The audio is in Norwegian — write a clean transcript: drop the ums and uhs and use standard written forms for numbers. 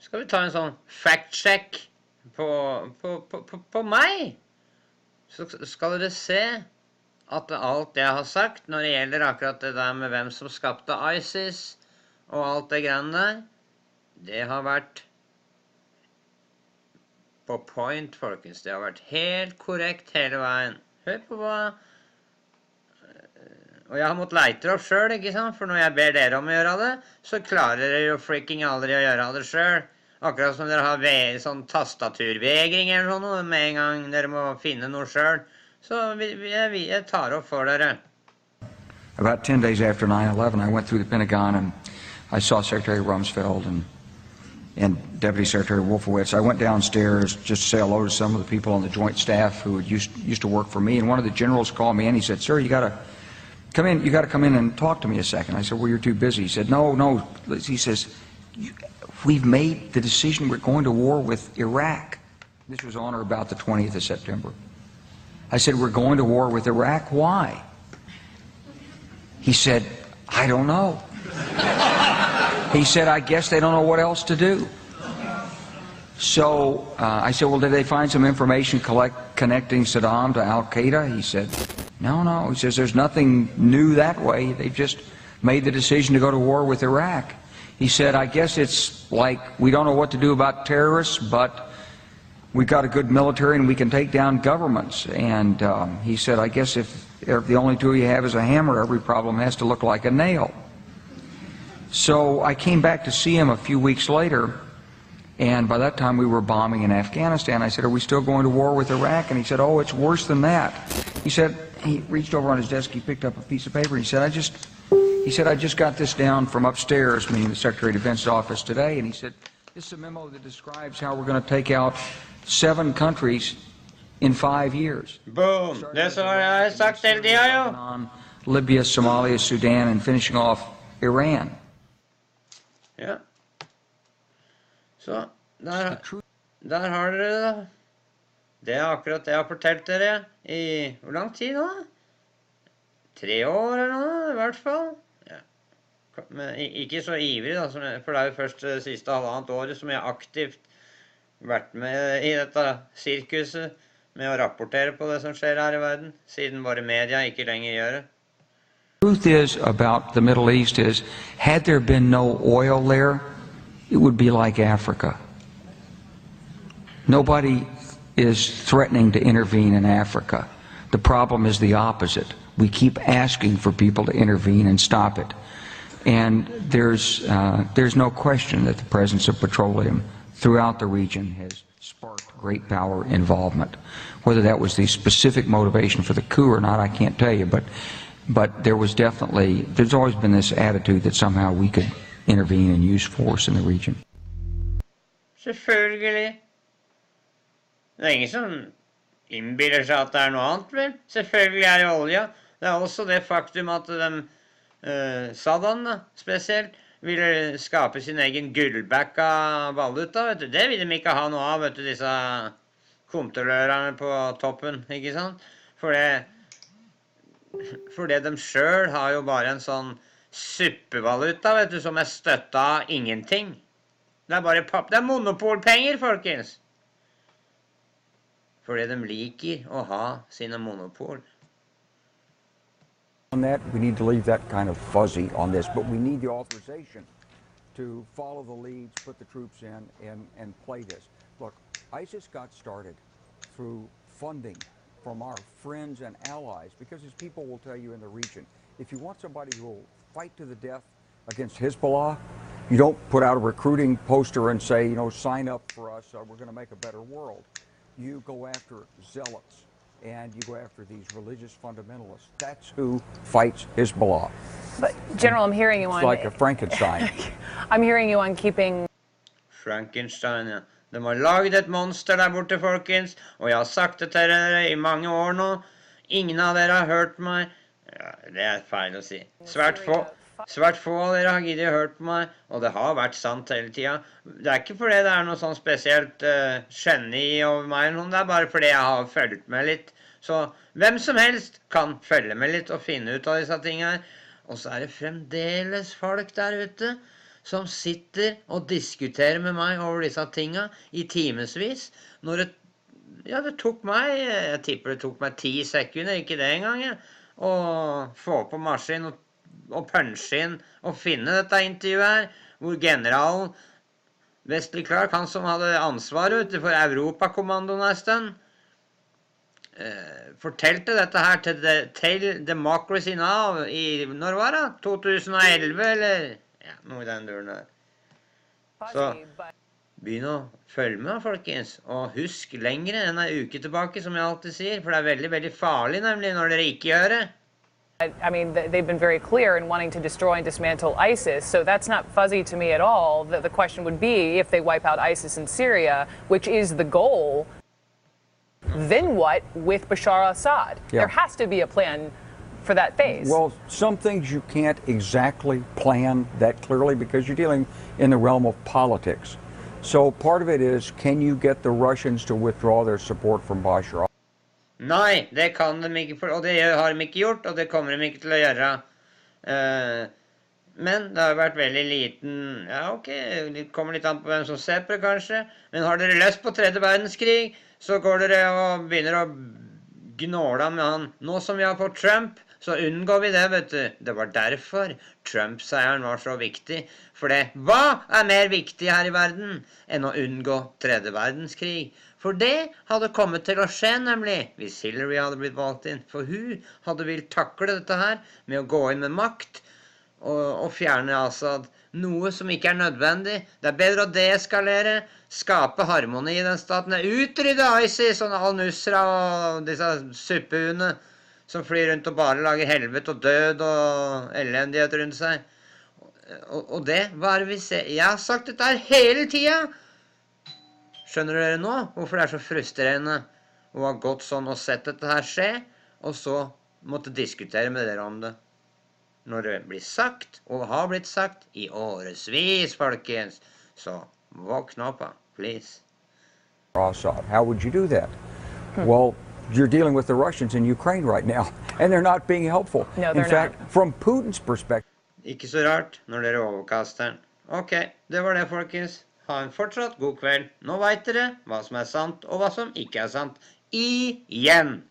Skal vi ta en sånn fact-check på meg? Så skal dere se at alt jeg har sagt når det gjelder akkurat det der med hvem som skapte ISIS og alt det greiene der, det har vært på point, folkens. Det har vært helt korrekt hele veien. Hør på hva... Og jeg har måttet leite opp selv, ikke sant? For når jeg ber dere om å gjøre det, så klarer dere jo freaking aldri å gjøre det selv. Akkurat som dere har sånn tastaturvegring eller noe, med en gang dere må finne noe selv. Så jeg tar opp for dere. About 10 days after 9/11, I went through the Pentagon and I saw Secretary Rumsfeld and Deputy Secretary Wolfowitz. I went downstairs just to say hello to some of the people on the Joint Staff who used to work for me, and one of the generals called me and he said, "Sir, you got to come in and talk to me a second." I said, "Well, you're too busy." He said, No. He says, "We've made the decision. We're going to war with Iraq." This was on or about the 20th of September. I said, "We're going to war with Iraq. Why?" He said, "I don't know." He said, "I guess they don't know what else to do." So I said, "Well, did they find some information connecting Saddam to Al-Qaeda?" He said, No. He says, "There's nothing new that way. They just made the decision to go to war with Iraq." He said, "I guess it's like we don't know what to do about terrorists, but we've got a good military and we can take down governments." And he said, "I guess if the only tool you have is a hammer, every problem has to look like a nail." So I came back to see him a few weeks later, and by that time we were bombing in Afghanistan. I said, "Are we still going to war with Iraq?" And he said, "Oh, it's worse than that." He said, he reached over on his desk, he picked up a piece of paper, and he said, I just got this down from upstairs," meaning the Secretary of Defense's office today, and he said, "This is a memo that describes how we're going to take out 7 countries in 5 years. Boom! Det har jeg sagt hele tiden, jo. Libya, Somalia, Sudan, and finishing off Iran." Ja. Så, der har dere det da. Det er akkurat det jeg har fortalt dere i hvor lang tid nå? 3 år eller noe, i hvert fall. Ja. Men ikke så ivrig da, for det er jo først det siste halvannet året som jeg aktivt vært med i dette sirkuset med å rapportere på det som skjer her i verden, siden bare media ikke lenger gjør det. The truth is about the Middle East is, had there been no oil there, it would be like Africa. Nobody is threatening to intervene in Africa. The problem is the opposite. We keep asking for people to intervene and stop it. And there's no question that the presence of petroleum throughout the region has sparked great power involvement. Whether that was the specific motivation for the coup or not, I can't tell you, but there's always been this attitude that somehow we could intervene and use force in the region. Selvfølgelig. Det er ingen som innbiller seg at det er noe annet, vel? Selvfølgelig er det olja. Det er også det faktum at Saddam, spesielt, ville skape sin egen gullbacka valuta, vet du. Det vil de ikke ha noe av, vet du, disse kontrollørerne på toppen, ikke sant? Fordi de selv har jo bare en sånn suppevaluta, vet du, som er støttet av ingenting. Det er bare det er monopolpenger, folkens. Fordi de liker å ha sine monopol. On that, we need to leave that kind of fuzzy on this, but we need the authorization to follow the leads, put the troops in, and play this. Look, ISIS got started through funding from our friends and allies, because as people will tell you in the region, if you want somebody who will fight to the death against Hezbollah, you don't put out a recruiting poster and say, you know, sign up for us, we're going to make a better world. You go after zealots, and you go after these religious fundamentalists. That's who fights Hezbollah. But General, I'm hearing you on... It's like a Frankenstein. I'm hearing you on keeping... Frankenstein, ja. De har laget et monster der borte, folkens, og jeg har sagt det til dere i mange år nå. Ingen av dere har hørt meg. Ja, det er feil å si. Svært få av dere har giddet hørt på meg, og det har vært sant hele tiden. Det er ikke fordi det er noe sånn spesielt geni over meg, det er bare fordi jeg har følt med litt. Så hvem som helst kan følge med litt og finne ut av disse tingene. Og så er det fremdeles folk der ute som sitter og diskuterer med meg over disse tinga i timesvis, når det tok meg, jeg tipper det tok meg 10 sekunder, ikke det engang, å få på maskin og punche inn og finne dette intervjuet her, hvor generalen Wesley Clarks, han som hadde ansvaret for Europakommandoen en stund, fortalte dette her til Democracy Now! I, når var det? 2011, eller? Ja, noe i den duren der. Så begynn å følge med, folkens, og husk lengre enn en uke tilbake, som jeg alltid sier, for det veldig, veldig farlig, nemlig, når dere ikke gjør det. I mean, they've been very clear in wanting to destroy and dismantle ISIS, so that's not fuzzy to me at all. The question would be, if they wipe out ISIS in Syria, which is the goal, then what with Bashar al-Assad? Yeah. There has to be a plan for that phase. Well, some things you can't exactly plan that clearly because you're dealing in the realm of politics. So part of it is, can you get the Russians to withdraw their support from Bashar? Nei, det kan de ikke, og det har de ikke gjort, og det kommer de ikke til å gjøre. Men det har vært veldig liten, ja ok, det kommer litt an på hvem som ser på det kanskje, men har dere lyst på 3. verdenskrig, så går dere og begynner å gnåle med han. Nå som vi har fått Trump, så unngår vi det, vet du. Det var derfor Trump-seieren var så viktig. For det, hva mer viktig her i verden enn å unngå 3. verdenskrig? For det hadde kommet til å skje, nemlig, hvis Hillary hadde blitt valgt inn. For hun hadde villet takle dette her med å gå inn med makt og fjerne Assad. Noe som ikke nødvendig. Det bedre å deeskalere, skape harmoni i den staten. Utrydde ISIS og al-Nusra og disse suppehuene som flyr rundt og bare lager helvete og død og elendighet rundt seg. Og det, hva det vi ser? Jeg har sagt dette her hele tiden! Skjønner dere nå hvorfor det så frustrerende å ha gått sånn og sett dette her skje, og så måtte diskutere med dere om det? Når det blir sagt, og har blitt sagt, i årevis, folkens. Så våkne opp, please. Assad. How would you do that? Well, you're dealing with the Russians in Ukraine right now, and they're not being helpful. No, they're in fact, not. from Putin's perspective. Ikke så rart når dere overkaster den. Ok, det var det, folkens. Ha en fortsatt god kveld. Nå vet dere hva som sant, og hva som ikke sant. Igjen!